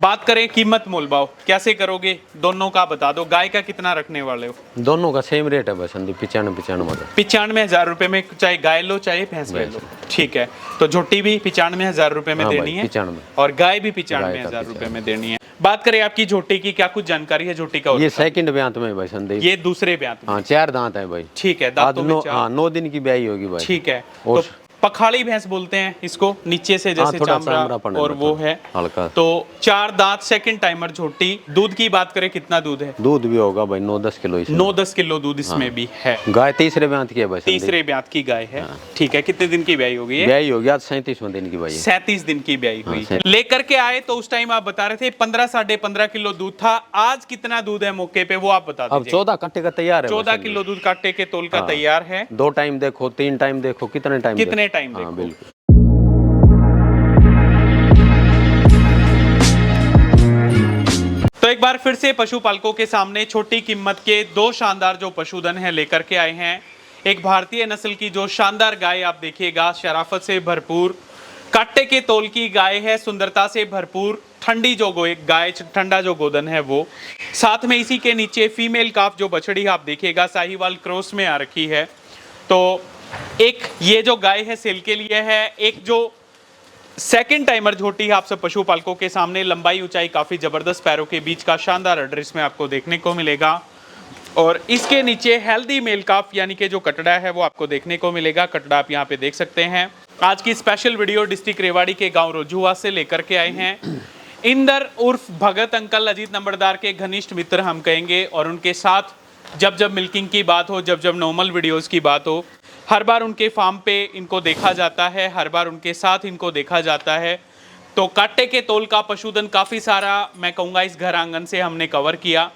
बात करें कीमत मोल भाव कैसे करोगे, दोनों का बता दो। गाय का कितना रखने वाले हो? दोनों का सेम रेट है बस, 95 95,000 रुपए में, चाहे गाय लो चाहे भैंस ले लो। ठीक है, तो झोटी भी 95,000 रुपए में देनी है 95 और गाय भी 95,000 रुपए में देनी है। बात करें आपकी झोटी की, क्या कुछ जानकारी है झोटी का? ये सेकंड ब्यांत में भाई संदीप, ये दूसरे ब्यांत में। हाँ 4 दांत है भाई। ठीक है, दांतों में 9 दिन की ब्याई होगी भाई। ठीक है, और तो पखाड़ी भैंस बोलते हैं इसको, नीचे से जैसे चामड़ा और वो है हल्का। तो 4 दांत, सेकंड टाइमर झोटी। दूध की बात करें कितना दूध है? दूध भी होगा भाई 9-10 किलो। 9-10 किलो दूध इसमें भी है। गाय तीसरे ब्यांत की है भाई। तीसरे ब्यांत की गाय है। ठीक है, कितने दिन की ब्याई होगी ये? ब्याई होगी आज 37वें दिन की भाई। 37 दिन की ब्याई हुई है। लेकर के आए तो उस टाइम आप बता रहे थे 15 साढ़े 15 किलो दूध था। आज कितना दूध है मौके पे, वो आप बता दीजिए। अब 14 काटे का तैयार है। 14 किलो दूध काटे के तोल का तैयार है। 2 टाइम देखो, 3 टाइम देखो, कितने टाइम देखो? बिल्कुल। तो एक बार फिर से पशुपालकों के सामने छोटी कीमत के 2 शानदार जो पशुधन है लेकर के आए हैं। एक भारतीय नस्ल की जो शानदार गाय आप देखिएगा, शराफत से भरपूर, काटे के तोल की गाय है, सुंदरता से भरपूर, ठंडी जो गाय, ठंडा जो गोदन है वो। साथ में इसी के नीचे फीमेल काफ जो बछड़ी आप देखिएगा साहिवाल क्रॉस में आ रखी है। तो एक ये जो गाय है सेल के लिए है। एक जो सेकंड टाइमर झोटी है आप सब पशुपालकों के सामने, लंबाई ऊंचाई काफी जबरदस्त, पैरों के बीच का शानदार एड्रेस में आपको देखने को मिलेगा। और इसके नीचे हेल्दी मेल काफ यानी कि जो कटड़ा है वो आपको देखने को मिलेगा। कटड़ा आप यहाँ पे देख सकते हैं। आज की स्पेशल वीडियो डिस्ट्रिक्ट रेवाड़ी के गांव रोजुआ से लेकर के आए हैं। इंदर उर्फ भगत अंकल अजीत नंबरदार के घनिष्ठ मित्र हम कहेंगे, और उनके साथ जब जब मिल्किंग की बात हो, जब जब नॉर्मल वीडियोस की बात हो, हर बार उनके फार्म पे इनको देखा जाता है, हर बार उनके साथ इनको देखा जाता है। तो काटे के तोल का पशुधन काफ़ी सारा मैं कहूँगा इस घर आंगन से हमने कवर किया।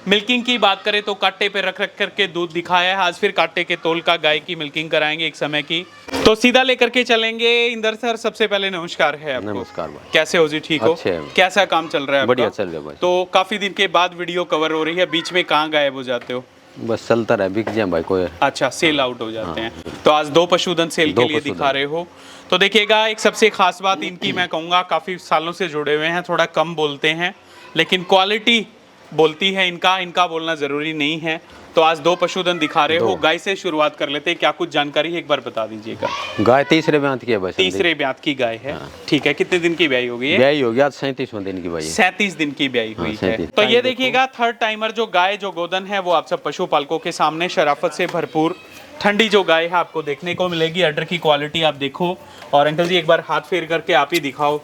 मिल्किंग की बात करें तो काटे पे रख रख करके दूध दिखाया है। आज फिर काटे के तोल का गाय की मिल्किंग कराएंगे एक समय की। तो सीधा लेकर के चलेंगे। इंदर सर, सबसे पहले नमस्कार है आपको। नमस्कार भाई। कैसे हो जी? ठीक हो? कैसा काम चल रहा है? बढ़िया चल रहा है भाई। तो काफ़ी दिन के बाद वीडियो कवर हो रही है, बीच में कहाँ गायब हो जाते हो? बस चलता रहे, बिक जाए भाई कोई। अच्छा, सेल आउट हो जाते हैं। तो आज 2 पशुधन सेल के लिए दिखा रहे हो। तो देखिएगा, एक सबसे खास बात इनकी मैं कहूँगा, काफ़ी सालों से जुड़े हुए हैं, थोड़ा कम बोलते हैं लेकिन क्वालिटी बोलती है इनका बोलना ज़रूरी नहीं है। तो आज 2 पशुधन दिखा रहे हो। गाय से शुरुआत कर लेते हैं, क्या कुछ जानकारी है एक बार बता दीजिएगा। गाय तीसरे ब्यांत की है बस। तीसरे ब्यांत की गाय है। ठीक है, कितने दिन की ब्याई होगी? ब्याई होगी आज 37वें दिन की भाई। 37 दिन की ब्याई हुई है। तो ये देखिएगा, थर्ड टाइमर जो गाय जो गोदन है वो आप सब पशुपालकों के सामने शराफत से भरपूर ठंडी जो गाय है आपको देखने को मिलेगी। अडर की क्वालिटी आप देखो, और अंकल जी एक बार हाथ फेर करके आप ही दिखाओ।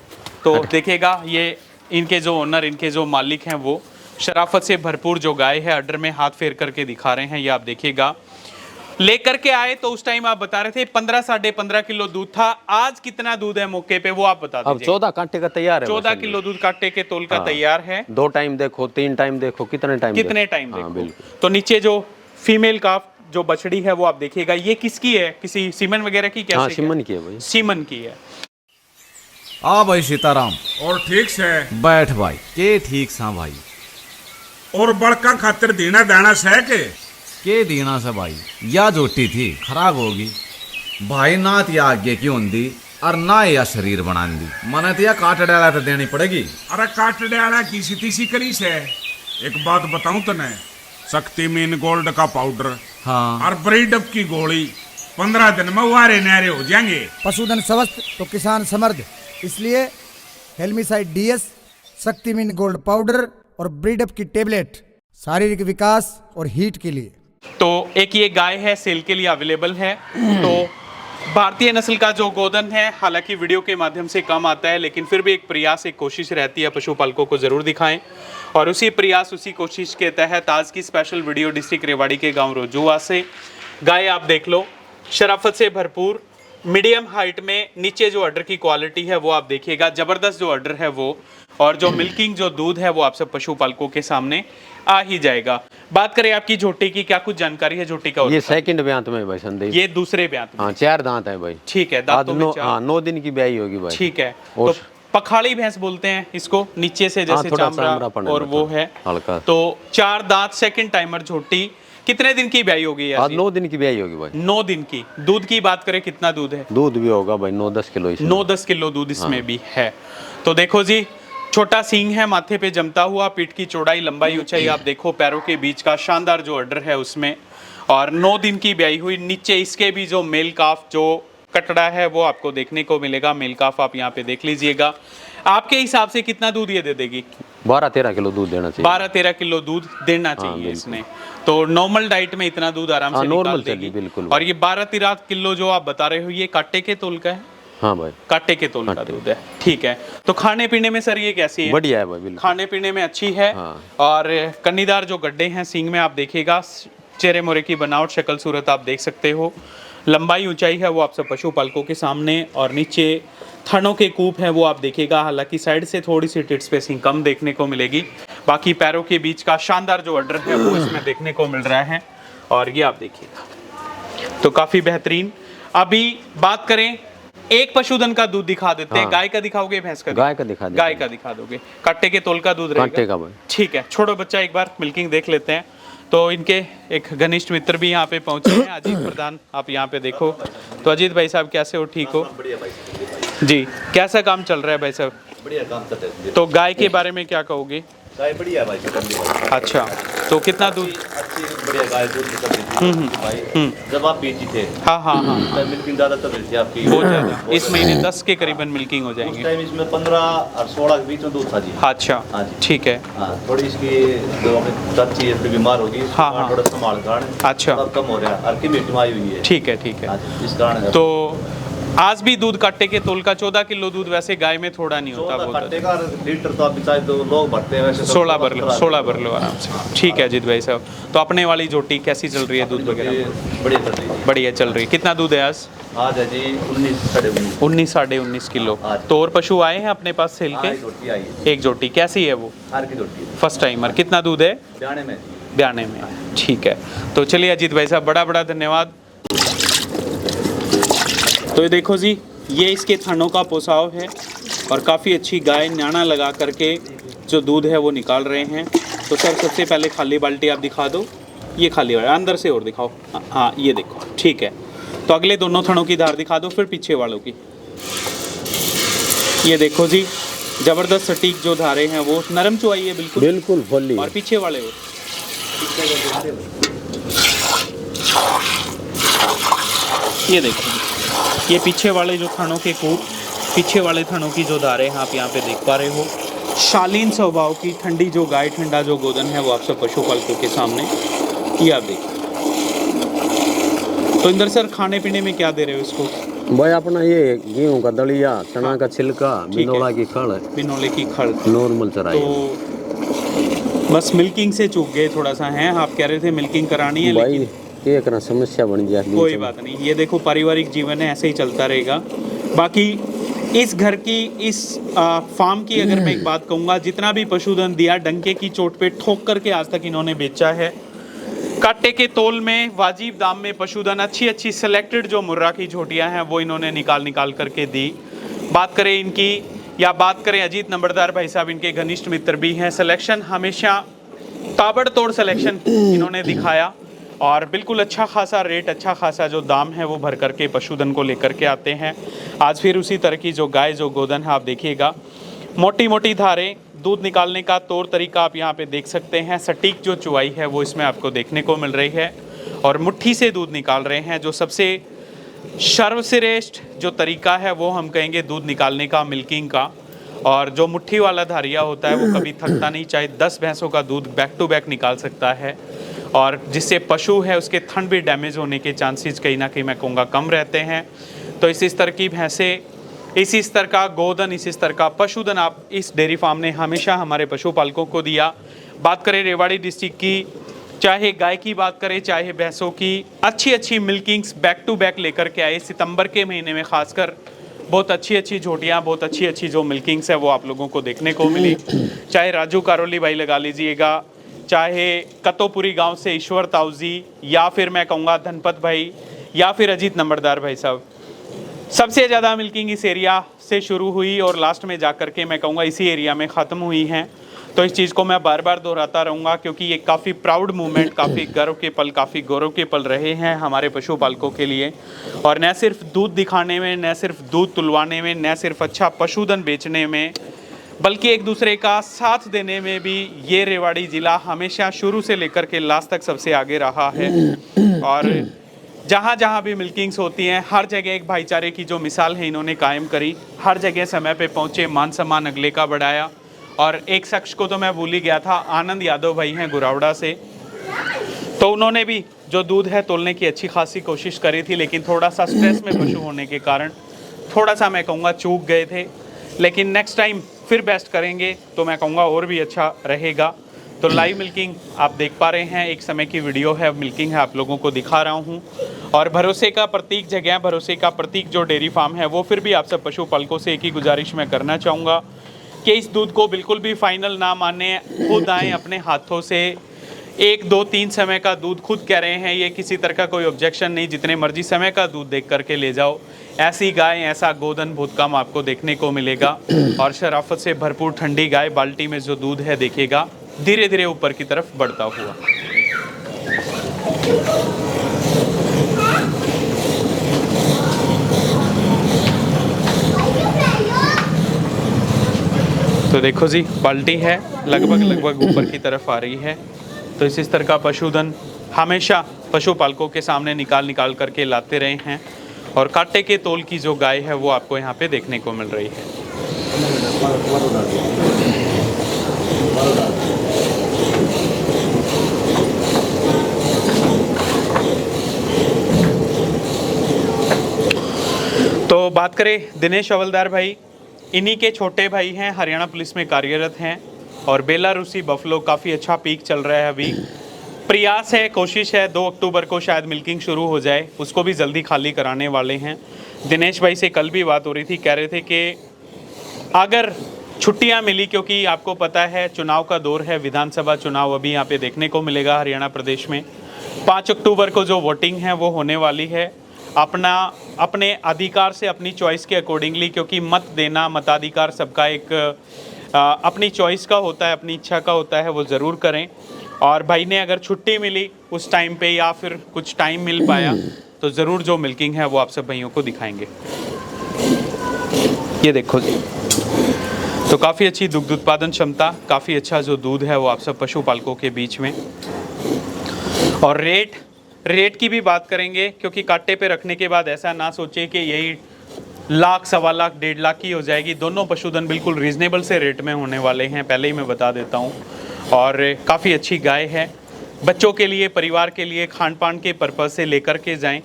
तो देखिएगा, ये इनके जो ओनर, इनके जो मालिक हैं वो शराफत से भरपूर जो गाय है अडर में हाथ फेर करके दिखा रहे हैं। ये आप देखिएगा, लेकर के आए तो उस टाइम आप बता रहे थे 15 साढ़े 15 किलो दूध था। आज कितना दूध है मौके पे, वो आप बता दीजिए। अब 14 काटे का तैयार है। 14 किलो दूध काटे के तोल का तैयार है। 2 टाइम देखो, 3 टाइम देखो, कितने टाइम देखो। तो नीचे जो फीमेल काफ जो बछड़ी है वो आप देखिएगा। ये किसकी है? किसी सीमन वगैरह की? कैसे? सीमन की है भाई। सीमन की है। आ भाई सीताराम। और ठीक से बैठ भाई। के ठीक सा भाई। और बड़का खातिर देना दाना से के दीना से भाई, या जोटी थी खराब होगी भाई। ना तिया आगे की होंदी और ना या शरीर बना दी, मने तिया काट डाला तो देनी पड़ेगी। अरे काट डाला किसी तीसी करी से। एक बात बताऊं तने, शक्ति मीन गोल्ड का पाउडर, हाँ, और ब्रीडअप की गोली 15 दिन में वारे नारे हो जाएंगे। पशुधन स्वस्थ तो किसान समृद्ध, इसलिए हेल्मिसाइड DS, शक्तिमीन गोल्ड पाउडर और ब्रीडअप की टेबलेट शारीरिक विकास और हीट के लिए। तो एक ये गाय है सेल के लिए अवेलेबल है। तो भारतीय नस्ल का जो गोदन है, हालांकि वीडियो के माध्यम से कम आता है लेकिन फिर भी एक प्रयास, एक कोशिश रहती है पशुपालकों को जरूर दिखाएं। और उसी प्रयास, उसी कोशिश के तहत आज की स्पेशल वीडियो डिस्ट्रिक्ट रेवाड़ी के गांव रोजुआ से गाय आप देख लो, शराफत से भरपूर, मीडियम हाइट में, नीचे जो अडर की क्वालिटी है वो आप देखिएगा, जबरदस्त जो अडर है वो, और जो मिल्किंग जो दूध है वो आप सब पशुपालकों के सामने आ ही जाएगा। बात करें आपकी झोटी की, क्या कुछ जानकारी है झोटी का? ये सेकंड ब्यांत में भाई संदीप। ये दूसरे ब्यांत में। हाँ 4 दांत है भाई। ठीक है, दांतों में 9 दिन की ब्याई होगी भाई। ठीक है, तो पखाड़ी भैंस बोलते हैं इसको, नीचे से जैसे चामड़ा और वो है हल्का। तो 4 दांत, सेकंड टाइमर झोटी। कितने दिन की ब्याई होगी? आज 9 दिन की ब्याई होगी भाई। 9 दिन की। दूध की बात करें कितना दूध है? दूध भी होगा भाई 9-10 किलो। 9-10 किलो दूध इसमें भी है। तो देखो जी, छोटा सींग है माथे पे जमता हुआ, पीठ की चौड़ाई लंबाई ऊंचाई आप देखो, पैरों के बीच का शानदार जो ऑर्डर है उसमें, और 9 दिन की ब्याई हुई। नीचे इसके भी जो मेल काफ जो कटड़ा है वो आपको देखने को मिलेगा। मेल काफ आप यहाँ पे देख लीजिएगा। आपके हिसाब से कितना दूध ये दे देगी? 12-13 किलो दूध देना चाहिए। 12-13 किलो दूध देना चाहिए इसने। तो नॉर्मल डाइट में इतना दूध आराम से निकाल नॉर्मल देगी। बिल्कुल। और ये 12-13 किलो जो आप बता रहे हो ये काटे के तोल का है? हाँ भाई, काटे के तोल का दूध है। ठीक है। तो खाने पीने में सर ये कैसी है? बढ़िया है भाई, बिल्कुल खाने पीने में अच्छी है। हाँ। और कन्नीदार जो गड्ढे हैं सींग में आप देखिएगा, चेहरे मोरे की बनावट शक्ल सूरत आप देख सकते हो। लंबाई ऊंचाई है वो आप सब पशुपालकों के सामने, और नीचे थनों के कूप है वो आप देखिएगा। हालांकि साइड से थोड़ी सी टिट स्पेसिंग कम देखने को मिलेगी, बाकी पैरों के बीच का शानदार जो ऑर्डर है वो इसमें देखने को मिल रहा है। और ये आप देखिएगा तो काफ़ी बेहतरीन। अभी बात करें, एक पशुधन का दूध दिखा देते हैं। हाँ। गाय का दिखाओगे, भैंस का? गाय का दिखा दे। गाय का दिखा दोगे। काटे के तोल का दूध काटे रहेगा? का भाई। ठीक है, छोड़ो बच्चा, एक बार मिल्किंग देख लेते हैं। तो इनके एक घनिष्ठ मित्र भी यहाँ पे पहुंचे हैं, अजीत प्रधान, आप यहाँ पे देखो। तो अजीत भाई साहब कैसे हो, ठीक हो? जी, कैसा काम चल रहा है भाई साहब? बढ़िया काम चल रहा है। तो गाय के बारे में क्या कहोगे? गाय बढ़िया है भाई, चिकन भाई। अच्छा, तो कितना दूध? अच्छी बढ़िया गाय दूध निकल रही थी भाई। जब आप बीजी थे हाँ हाँ हाँ, तब मिल्किंग ज़्यादा चल रही थी आपकी। बहुत ज़्यादा। इस महीने 10 के करीबन मिल्किंग हो उस जाएंगे। टाइम इसमें 15 और 16 के बीच में दूध था जी। अच्छा, हाँ जी। ठीक है। हाँ, थोड़ी इसकी जो अपनी चाची है बीमार होगी, हाँ, हाँ। थोड़ा संभाल कारण अच्छा। अब कम हो रहा है, हल्की बीमारी आई हुई है। ठीक है, ठीक हाँ है। जी, इस कारण तो आज भी दूध काटे के तोल का 14 किलो दूध, वैसे गाय में थोड़ा नहीं होता, 14 बहुत खट्टे का लीटर तो आप चाहे तो लोग भरते हैं, वैसे तो 16 भर लो आराम से। ठीक है अजीत भाई साहब, तो अपने वाली जोटी कैसी चल रही है दूध वगैरह? बढ़िया चल रही है। बढ़िया चल रही है। कितना दूध है आज? आज है जी 19 साढ़े 19। 19 साढ़े 19 किलो। आज। तो और पशु आए हैं अपने पास सेल हाँ, के? एक रोटी आई है, एक जोटी। कैसी है वो? हार की रोटी है, फर्स्ट टाइमर। कितना दूध है? ब्याने में। ब्याने में। ठीक है, तो चलिए अजीत भाई साहब, बड़ा बड़ा धन्यवाद। तो ये देखो जी, ये इसके थनों का पोसाव है, और काफ़ी अच्छी गाय न्याणा लगा करके जो दूध है वो निकाल रहे हैं। तो सर सबसे पहले खाली बाल्टी आप दिखा दो। ये खाली वाला अंदर से और दिखाओ। हाँ, ये देखो, ठीक है। तो अगले दोनों थनों की धार दिखा दो, फिर पीछे वालों की। ये देखो जी, ज़बरदस्त सटीक जो धारे हैं वो नरम चुआई है बिल्कुल। बिल्कुल फुल्ली। और पीछे वाले हो, ये देखो, ये पीछे वाले जो थनों के कूप, पीछे वाले थनों की जो धारें आप यहाँ पे देख पा रहे हो। शालीन स्वभाव की ठंडी जो गाय, ठंडा जो गोदन है वो आप सब पशुपालकों के सामने, ये आप देखिए। तो इंदर सर, खाने पीने में क्या दे रहे हो इसको? भाई अपना ये गेहूं का दलिया, चना का छिलका, बिनोला की खड़, बिनोले की खड़। नॉर्मल चराई। तो बस मिल्किंग से चूक गए थोड़ा सा, हैं आप कह रहे थे मिल्किंग करानी है, भाई लेकिन ये करना समस्या बन जाती है। कोई बात नहीं, ये देखो पारिवारिक जीवन है, ऐसे ही चलता रहेगा। बाकी इस घर की, इस फार्म की अगर मैं एक बात कहूँगा, जितना भी पशुधन दिया डंके की चोट पे ठोक करके आज तक इन्होंने बेचा है। काटे के तोल में वाजिब दाम में पशुधन, अच्छी अच्छी सेलेक्टेड जो मुर्रा की झोटियाँ हैं वो इन्होंने निकाल करके दी। बात करें इनकी, या बात करें अजीत नंबरदार भाई साहब, इनके घनिष्ठ मित्र भी हैं। सिलेक्शन हमेशा ताबड़तोड़ सिलेक्शन इन्होंने दिखाया, और बिल्कुल अच्छा खासा रेट, अच्छा खासा जो दाम है वो भर करके पशुधन को लेकर के आते हैं। आज फिर उसी तरह की जो गाय, जो गोदन है आप देखिएगा, मोटी मोटी धारें, दूध निकालने का तौर तरीका आप यहाँ पे देख सकते हैं। सटीक जो चुवाई है वो इसमें आपको देखने को मिल रही है, और मुट्ठी से दूध निकाल रहे हैं। जो सबसे सर्वश्रेष्ठ जो तरीका है वो हम कहेंगे दूध निकालने का, मिल्किंग का। और जो मुट्ठी वाला धारिया होता है वो कभी थकता नहीं, चाहे 10 भैंसों का दूध बैक टू बैक निकाल सकता है, और जिससे पशु है उसके थन भी डैमेज होने के चांसेस कहीं ना कहीं मैं कहूँगा कम रहते हैं। तो इस स्तर की भैंसें, इसी स्तर का गोधन, इसी स्तर का पशुधन आप इस डेयरी फार्म ने हमेशा हमारे पशुपालकों को दिया। बात करें रेवाड़ी डिस्ट्रिक्ट की, चाहे गाय की बात करें चाहे भैंसों की, अच्छी अच्छी मिल्किंग्स बैक टू बैक लेकर के आए। सितंबर के महीने में खासकर बहुत अच्छी अच्छी झोटियाँ, बहुत अच्छी अच्छी जो मिल्किंग्स है वो आप लोगों को देखने को मिली। चाहे राजू कारोली भाई लगा लीजिएगा, चाहे कतोपुरी गांव से ईश्वर ताऊजी, या फिर मैं कहूँगा धनपत भाई, या फिर अजीत नंबरदार भाई साहब, सबसे ज़्यादा मिल्किंग इस एरिया से शुरू हुई और लास्ट में जाकर के मैं कहूँगा इसी एरिया में ख़त्म हुई हैं। तो इस चीज़ को मैं बार बार दोहराता रहूँगा, क्योंकि ये काफ़ी प्राउड मूवमेंट, काफ़ी गर्व के पल, काफ़ी गौरव के पल रहे हैं हमारे पशुपालकों के लिए। और न सिर्फ दूध दिखाने में, न सिर्फ दूध तुलवाने में, न सिर्फ अच्छा पशुधन बेचने में, बल्कि एक दूसरे का साथ देने में भी ये रेवाड़ी ज़िला हमेशा शुरू से लेकर के लास्ट तक सबसे आगे रहा है। और जहाँ जहाँ भी मिल्किंग्स होती हैं हर जगह एक भाईचारे की जो मिसाल है इन्होंने कायम करी। हर जगह समय पे पहुँचे, मान सम्मान अगले का बढ़ाया। और एक शख्स को तो मैं भूल ही गया था, आनंद यादव भाई हैं गुरावड़ा से, तो उन्होंने भी जो दूध है तोलने की अच्छी खासी कोशिश करी थी, लेकिन थोड़ा सा स्ट्रेस में पशु होने के कारण थोड़ा सा मैं कहूँगा चूक गए थे। लेकिन नेक्स्ट टाइम फिर बेस्ट करेंगे तो मैं कहूँगा और भी अच्छा रहेगा। तो लाइव मिल्किंग आप देख पा रहे हैं, एक समय की वीडियो है, मिल्किंग है, आप लोगों को दिखा रहा हूँ। और भरोसे का प्रतीक जगह, भरोसे का प्रतीक जो डेयरी फार्म है वो फिर भी आप सब पशुपालकों से एक ही गुजारिश मैं करना चाहूँगा कि इस दूध को बिल्कुल भी फाइनल ना माने, खुद आएँ अपने हाथों से। 1, 2, 3 समय का दूध खुद कह रहे हैं, ये किसी तरह का कोई ऑब्जेक्शन नहीं, जितने मर्जी समय का दूध देख करके ले जाओ। ऐसी गाय, ऐसा गोधन बहुत कम आपको देखने को मिलेगा। और शराफत से भरपूर ठंडी गाय, बाल्टी में जो दूध है देखेगा धीरे धीरे ऊपर की तरफ बढ़ता हुआ। तो देखो जी, बाल्टी है लगभग ऊपर की तरफ आ रही है। तो इस तरह का पशुधन हमेशा पशुपालकों के सामने निकाल करके लाते रहे हैं। और कांटे के तोल की जो गाय है वो आपको यहाँ पे देखने को मिल रही है। तो बात करें दिनेश हवलदार भाई, इन्हीं के छोटे भाई हैं, हरियाणा पुलिस में कार्यरत हैं। और बेलारूसी बफलो काफ़ी अच्छा पीक चल रहा है अभी। प्रयास है, कोशिश है 2 अक्टूबर को शायद मिल्किंग शुरू हो जाए, उसको भी जल्दी खाली कराने वाले हैं। दिनेश भाई से कल भी बात हो रही थी, कह रहे थे कि अगर छुट्टियां मिली, क्योंकि आपको पता है चुनाव का दौर है, विधानसभा चुनाव अभी यहाँ पे देखने को मिलेगा हरियाणा प्रदेश में। 5 अक्टूबर को जो वोटिंग है वो होने वाली है। अपने अधिकार से, अपनी चॉइस के अकॉर्डिंगली, क्योंकि मत देना, मताधिकार सबका एक अपनी चॉइस का होता है, अपनी इच्छा का होता है, वो ज़रूर करें। और भाई ने अगर छुट्टी मिली उस टाइम पे या फिर कुछ टाइम मिल पाया तो ज़रूर जो मिल्किंग है वो आप सब भाइयों को दिखाएंगे। ये देखो जी, तो काफ़ी अच्छी दुग्ध उत्पादन क्षमता, काफ़ी अच्छा जो दूध है वो आप सब पशुपालकों के बीच में। और रेट की भी बात करेंगे, क्योंकि कांटे पे रखने के बाद ऐसा ना सोचे कि यही लाख, 1.25 लाख, 1.5 लाख की हो जाएगी। दोनों पशुधन बिल्कुल रीजनेबल से रेट में होने वाले हैं, पहले ही मैं बता देता हूँ। और काफ़ी अच्छी गाय है, बच्चों के लिए, परिवार के लिए, खान पान के पर्पज़ से लेकर के जाएं,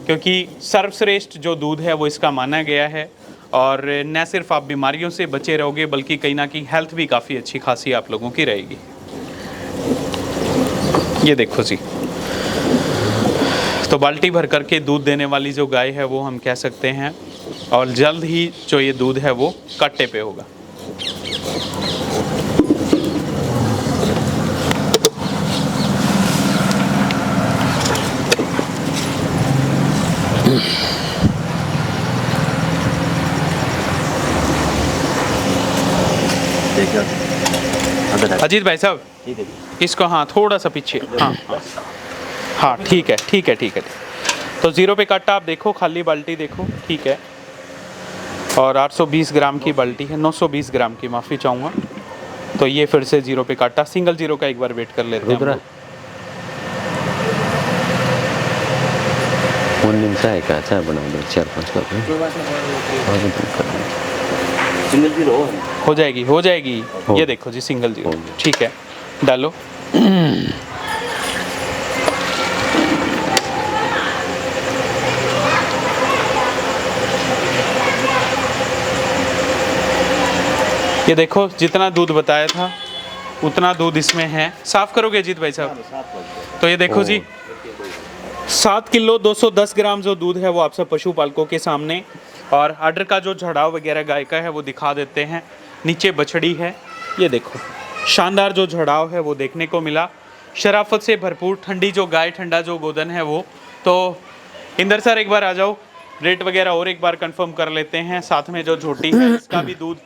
क्योंकि सर्वश्रेष्ठ जो दूध है वो इसका माना गया है। और न सिर्फ आप बीमारियों से बचे रहोगे, बल्कि कहीं ना कहीं हेल्थ भी काफ़ी अच्छी खासी आप लोगों की रहेगी। ये देखो जी, तो बाल्टी भर करके दूध देने वाली जो गाय है वो हम कह सकते हैं। और जल्द ही जो ये दूध है वो कांटे पे होगा। अजीत भाई साहब, इसको हाँ थोड़ा सा पीछे, हाँ ठीक है। तो 0 पे काटा आप देखो, खाली बाल्टी देखो, ठीक है। और 820 ग्राम की बाल्टी है, 920 ग्राम की, माफ़ी चाहूँगा। तो ये फिर से 0 पे काटा, सिंगल 0 का एक बार वेट कर लेते हैं। है क्या, चाय बना दो 4-5 कप। सिंगल 0 हो जाएगी। ये देखो जी, सिंगल 0, ठीक है, डालो। ये देखो, जितना दूध बताया था उतना दूध इसमें है। साफ करोगे अजीत भाई साहब? तो ये देखो जी, 7 किलो 210 ग्राम जो दूध है वो आप सब पशुपालकों के सामने। और आर्डर का जो झड़ाव वगैरह गाय का है वो दिखा देते हैं। नीचे बछड़ी है, ये देखो, शानदार जो झड़ाव है वो देखने को मिला। शराफत से भरपूर ठंडी जो गाय, ठंडा जो गोदन है वो। तो इंदर सर एक बार आ जाओ, रेट वगैरह और एक बार कंफर्म कर लेते हैं। साथ में जो झोटी है इसका भी दूध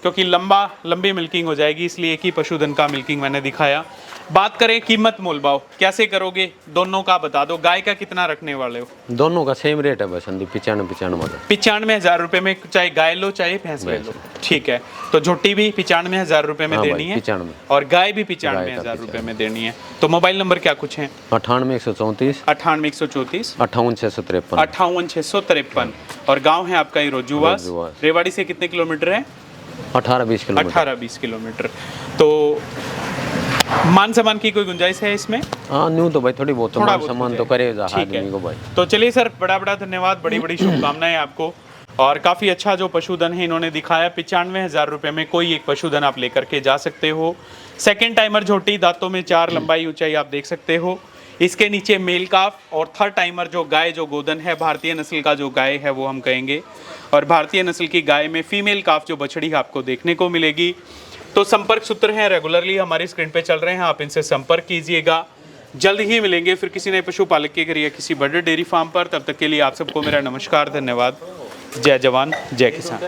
क्योंकि लंबी मिल्किंग हो जाएगी, इसलिए एक ही पशुधन का मिल्किंग मैंने दिखाया। बात करें कीमत मोल भाव कैसे करोगे, दोनों का बता दो। गाय का कितना रखने वाले हो? दोनों का सेम रेट है बस, 95 95,000 रुपए में, चाहे गाय लो चाहे भैंस ले लो। ठीक है, तो झोटी भी 95,000 रुपए में हाँ देनी भाई, है 95 और गाय भी गाय 95,000 का रुपए में देनी है। तो मोबाइल नंबर क्या कुछ है? 98 98 134 58 58 और गांव है आपका ये रोजूवास। रोजूवास। रेवाड़ी से कितने किलोमीटर है? 18-20 किलोमीटर। 18-20 किलोमीटर। तो मान सम्मान की कोई गुंजाइश है इसमें? हाँ न्यू तो भाई थोड़ी बहुत थोड़ा मान बहुत सम्मान हो तो जाए। करेगा ठीक आदमी है। को भाई। तो चलिए सर, बड़ा बड़ा धन्यवाद, बड़ी बड़ी शुभकामनाएं आपको। और काफ़ी अच्छा जो पशुधन है इन्होंने दिखाया। 95,000 रुपये में कोई एक पशुधन आप लेकर के जा सकते हो। सेकेंड टाइमर झोटी, दांतों में 4, लंबाई ऊंचाई आप देख सकते हो। इसके नीचे मेल काफ और थर्ड टाइमर जो गाय जो गोदन है, भारतीय नस्ल का जो गाय है वो हम कहेंगे। और भारतीय नस्ल की गाय में फीमेल काफ जो बछड़ी आपको देखने को मिलेगी। तो संपर्क सूत्र हैं रेगुलरली हमारी स्क्रीन पे चल रहे हैं, आप इनसे संपर्क कीजिएगा। जल्द ही मिलेंगे फिर किसी नए पशुपालक के घर या किसी बड़े डेयरी फार्म पर। तब तक के लिए आप सबको मेरा नमस्कार, धन्यवाद। जय जवान जय किसान।